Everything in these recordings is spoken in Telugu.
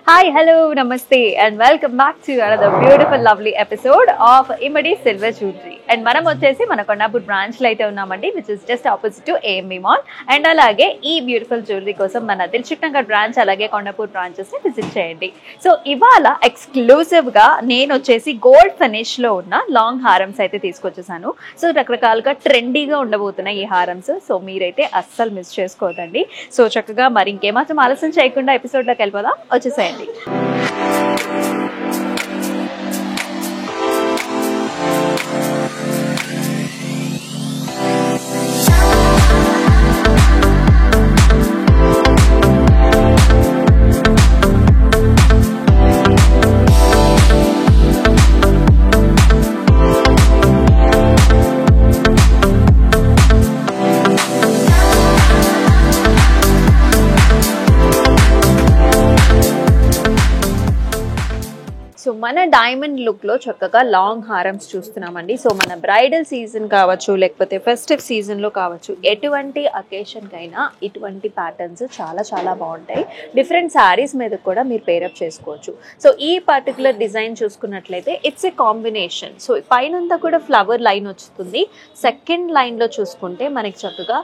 Hi, hello, namaste, and welcome back to another beautiful, lovely episode of Imadi Silver Jewelry. And మనం వచ్చేసి మన కొండాపూర్ బ్రాంచ్ లో అయితే ఉన్నామండి, which is just opposite to AMB mall. And అలాగే ఈ బ్యూటిఫుల్ జ్యువెలరీ కోసం మన దిల్సుఖ్ నగర్ బ్రాంచ్ అలాగే కొండాపూర్ బ్రాంచెస్ ని విజిట్ చేయండి. సో ఇవాళ ఎక్స్క్లూజివ్ గా నేను వచ్చేసి గోల్డ్ ఫినిష్ లో ఉన్న లాంగ్ హారమ్స్ అయితే తీసుకొచ్చేసాను. సో రకరకాలుగా ట్రెండీగా ఉండబోతున్నాయి ఈ హారమ్స్. సో మీరైతే అస్సలు మిస్ చేసుకోవద్దండి. సో చక్కగా మరి ఇంకేమాత్రం ఆలస్యం చేయకుండా ఎపిసోడ్ లోకి వెళ్ళిపోదాం, వచ్చేసేయండి. సో మన డైమండ్ లుక్ లో చక్కగా లాంగ్ హారమ్స్ చూస్తున్నామండి. సో మన బ్రైడల్ సీజన్ కావచ్చు, లేకపోతే ఫెస్టివ్ సీజన్ లో కావచ్చు, ఎటువంటి అకేషన్ కైనా ఇటువంటి ప్యాటర్న్స్ చాలా చాలా బాగుంటాయి. డిఫరెంట్ శారీస్ మీద కూడా మీరు పేరప్ చేసుకోవచ్చు. సో ఈ పర్టికులర్ డిజైన్ చూసుకున్నట్లయితే ఇట్స్ ఏ కాంబినేషన్. సో పైనంతా కూడా ఫ్లవర్ లైన్ వస్తుంది. సెకండ్ లైన్ లో చూసుకుంటే మనకి చక్కగా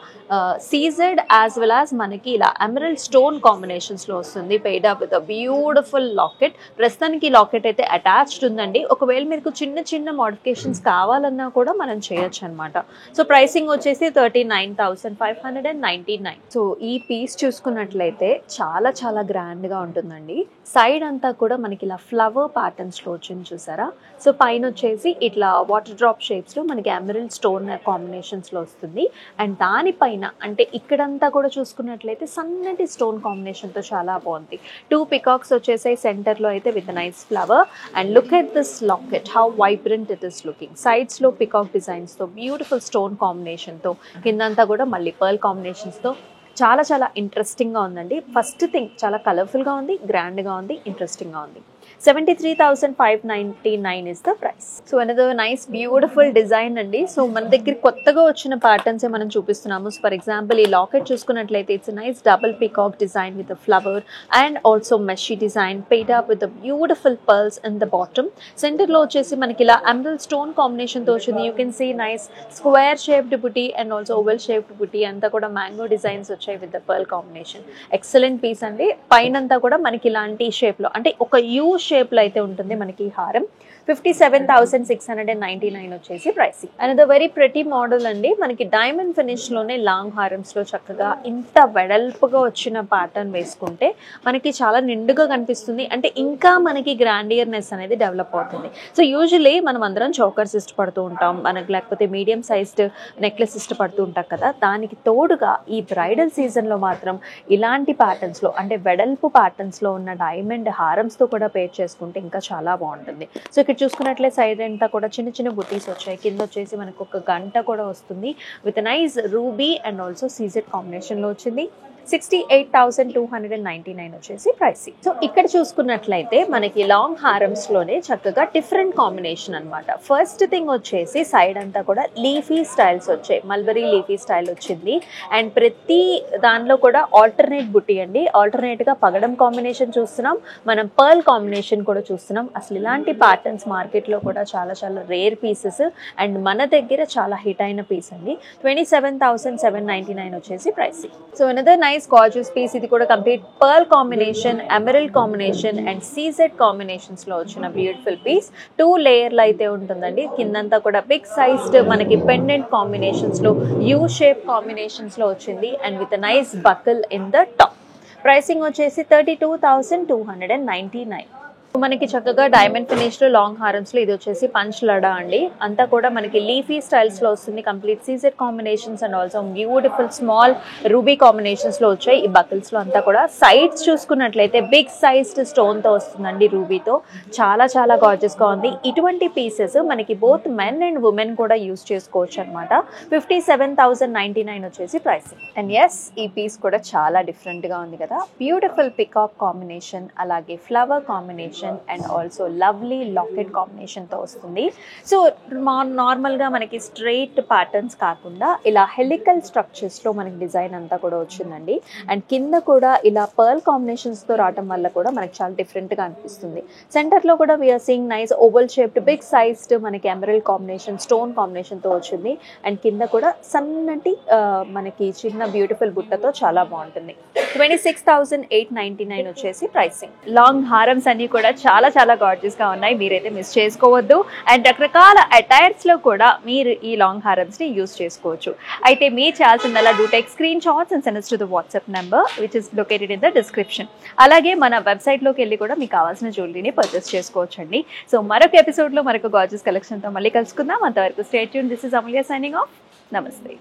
సీజెడ్ యాజ్ వెల్ యాజ్ మనకి ఇలా ఎమరల్డ్ స్టోన్ కాంబినేషన్స్ లో వస్తుంది, paid up with beautiful locket. ప్రస్తుతానికి లాకెట్ అయితే అటాచ్డ్ ఉందండి. ఒకవేళ మీకు చిన్న చిన్న మోడిఫికేషన్స్ కావాలన్నా కూడా మనం చేయొచ్చు అనమాట. సో ప్రైసింగ్ వచ్చేసి 39,599. సో ఈ పీస్ చూసుకున్నట్లయితే చాలా చాలా గ్రాండ్ గా ఉంటుందండి. సైడ్ అంతా కూడా మనకి ఇలా ఫ్లవర్ ప్యాటర్న్స్ లో వచ్చింది చూసారా. సో పైన వచ్చేసి ఇట్లా వాటర్ డ్రాప్ షేప్స్ లో మనకి ఎమరల్డ్ స్టోన్ కాంబినేషన్స్ లో వస్తుంది. అండ్ దానిపైన అంటే ఇక్కడంతా కూడా చూసుకున్నట్లయితే సన్నటి స్టోన్ కాంబినేషన్ తో చాలా బాగుంది. 2 పికాక్స్ వచ్చేసాయి సెంటర్ లో అయితే with nice flower. And look at this locket, how vibrant it is looking. Sides lo peacock designs tho, beautiful stone combination tho, kindanta kuda malli pearl combinations tho చాలా చాలా ఇంట్రెస్టింగ్ గా ఉందండి. ఫస్ట్ థింగ్ చాలా కలర్ఫుల్ గా ఉంది, గ్రాండ్ గా ఉంది, ఇంట్రెస్టింగ్ గా ఉంది. 73,599 is the price. So another nice beautiful design అండి. సో మన దగ్గర కొత్తగా వచ్చిన ప్యాటర్న్స్ మనం చూపిస్తున్నాము. సో ఫర్ ఎగ్జాంపుల్ ఈ లాకెట్ చూసుకున్నట్లయితే it's nice double peacock design with flower and also mesh design, paired up with beautiful pearls in the bottom. Centre లో వచ్చేసి మనకి ఇలా ఎమరల్డ్ స్టోన్ కాంబినేషన్ తో వచ్చింది. You can see nice square shaped buti and also oval shaped buti, అంతా కూడా మ్యాంగో డిజైన్స్ వచ్చాయి with the pearl combination. Excellent piece అండి. పైనంతా కూడా మనకి ఇలాంటి షేప్ లో అంటే ఒక యూ షేప్ లో అయితే ఉంటుంది మనకి హారం. 57,699 వచ్చేసి pricing. Another very pretty model అండి. మనకి డైమండ్ ఫినిష్ లోనే లాంగ్ హారమ్స్ లో చక్కగా ఇంత వెడల్పుగా వచ్చిన ప్యాటర్న్ వేసుకుంటే మనకి చాలా నిండుగా కనిపిస్తుంది. అంటే ఇంకా మనకి గ్రాండియర్నెస్ అనేది డెవలప్ అవుతుంది. సో యూజువల్లీ మనం అందరం చోకర్స్ ఇష్టపడుతూ ఉంటాం, మనకి లేకపోతే మీడియం సైజ్డ్ నెక్లెస్ ఇష్టపడుతూ ఉంటాం కదా. దానికి తోడుగా ఈ బ్రైడల్ సీజన్ లో మాత్రం ఇలాంటి ప్యాటర్న్స్ లో అంటే వెడల్పు ప్యాటర్న్స్ లో ఉన్న డైమండ్ హారమ్స్ తో కూడా పేర్ చేసుకుంటే ఇంకా చాలా బాగుంటుంది. సో ఇక్కడ చూసుకున్నట్లే సైడ్ అంతా కూడా చిన్న చిన్న బుటీస్ వచ్చాయి. కింద వచ్చేసి మనకు ఒక గంట కూడా వస్తుంది with nice ruby and also CZ combination లో వచ్చింది. 68,299 వచ్చేసి ప్రైసింగ్. సో ఇక్కడ చూసుకున్నట్లయితే మనకి లాంగ్ హారమ్స్ లోనే చక్కగా డిఫరెంట్ కాంబినేషన్ అనమాట. ఫస్ట్ థింగ్ వచ్చేసి సైడ్ అంతా కూడా లీఫీ స్టైల్స్ వచ్చాయి, మల్బరీ లీఫీ స్టైల్ వచ్చింది. అండ్ ప్రతి దానిలో కూడా ఆల్టర్నేట్ బుట్టి అండి. ఆల్టర్నేట్ గా పగడం కాంబినేషన్ చూస్తున్నాం, మనం పర్ల్ కాంబినేషన్ కూడా చూస్తున్నాం. అసలు ఇలాంటి ప్యాటర్న్స్ మార్కెట్ లో కూడా చాలా చాలా రేర్ పీసెస్ అండ్ మన దగ్గర చాలా హిట్ అయిన పీస్ అండి. 27,799 వచ్చేసి pricing. So another nice gorgeous piece. ఇది కూడా complete pearl combination, emerald combination and CZ combinations లో వచ్చిన బ్యూటిఫుల్ పీస్. 2 లేయర్లు అయితే ఉంటుందండి. కిందంతా కూడా బిగ్ సైజ్డ్ మనకి పెండెంట్ కాంబినేషన్స్ లో యూ షేప్ కాంబినేషన్స్ లో వచ్చింది and with nice buckle in the top. Pricing వచ్చేసి 32,299. మనకి చక్కగా డైమండ్ ఫినిష్ లో లాంగ్ హారమ్స్ లో ఇది వచ్చేసి పంచ్ లడా అండి. అంతా కూడా మనకి లీఫీ స్టైల్స్ లో వస్తుంది, complete CZ combinations and also beautiful small ruby combinations లో వచ్చాయి ఈ బకిల్స్ లో అంతా కూడా. సైడ్స్ చూసుకున్నట్లయితే బిగ్ సైజ్డ్ స్టోన్ తో వస్తుందండి రూబీతో. చాలా చాలా గార్జియస్ గా ఉంది. ఇటువంటి పీసెస్ మనకి బోత్ మెన్ అండ్ ఉమెన్ కూడా యూస్ చేసుకోవచ్చు అనమాట. 57,099 వచ్చేసి ప్రైసింగ్. అండ్ ఎస్ ఈ పీస్ కూడా చాలా డిఫరెంట్ గా ఉంది కదా. బ్యూటిఫుల్ పికాక్ కాంబినేషన్ అలాగే flower combination combination and also lovely locket కాంబినేషన్తో వస్తుంది. సో నార్మల్గా మనకి స్ట్రైట్ ప్యాటర్న్స్ కాకుండా ఇలా హెలికల్ స్ట్రక్చర్స్లో మనకి డిజైన్ అంతా కూడా వచ్చిందండి. అండ్ కింద కూడా ఇలా పర్ల్ కాంబినేషన్స్తో రావటం వల్ల కూడా మనకి చాలా డిఫరెంట్గా అనిపిస్తుంది. సెంటర్లో కూడా we are seeing nice oval shaped big sized మనకి ఎమరల్డ్ కాంబినేషన్ స్టోన్ కాంబినేషన్తో వచ్చింది. అండ్ కింద కూడా సన్నటి మనకి చిన్న బ్యూటిఫుల్ బుట్టతో చాలా బాగుంటుంది. 26,899 వచ్చేసి ప్రైసింగ్. లాంగ్ హారమ్స్ అన్ని కూడా చాలా చాలా గార్జియస్ గా ఉన్నాయి, మీరైతే మిస్ చేసుకోవద్దు. అండ్ రకరకాల అటైర్స్ లో కూడా మీరు ఈ లాంగ్ హారమ్స్ ని యూస్ చేసుకోవచ్చు. అయితే మీరు చేయాల్సిందల్లా do take screen shots and send us to the WhatsApp number which is located in the description. అలాగే మన వెబ్సైట్ లోకి వెళ్ళి కూడా మీకు కావాల్సిన జ్యువెలరీని పర్చేస్ చేసుకోవచ్చు అండి. సో మరొక ఎపిసోడ్ లో మరొక గార్జియస్ కలెక్షన్ తో మళ్ళీ కలుసుకుందాం. అంతవరకు stay tune. This is Amulya signing off. నమస్తే.